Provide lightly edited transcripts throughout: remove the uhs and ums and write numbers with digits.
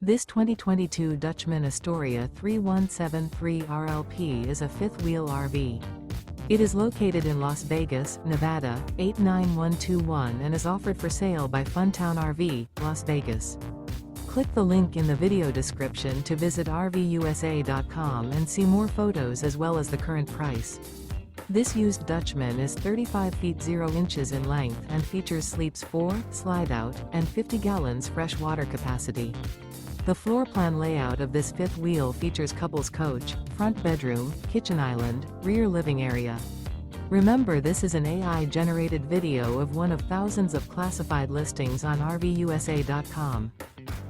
This 2022 Dutchmen Astoria 3173 RLP is a fifth-wheel RV. It is located in Las Vegas, Nevada, 89121 and is offered for sale by Funtown RV, Las Vegas. Click the link in the video description to visit RVUSA.com and see more photos as well as the current price. This used Dutchman is 35 feet 0 inches in length and features sleeps 4, slide-out, and 50 gallons fresh water capacity. The floor plan layout of this fifth wheel features couples coach, front bedroom, kitchen island, rear living area. Remember, this is an AI-generated video of one of thousands of classified listings on RVUSA.com.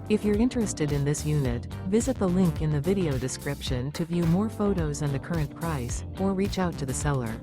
If you're interested in this unit, visit the link in the video description to view more photos and the current price, or reach out to the seller.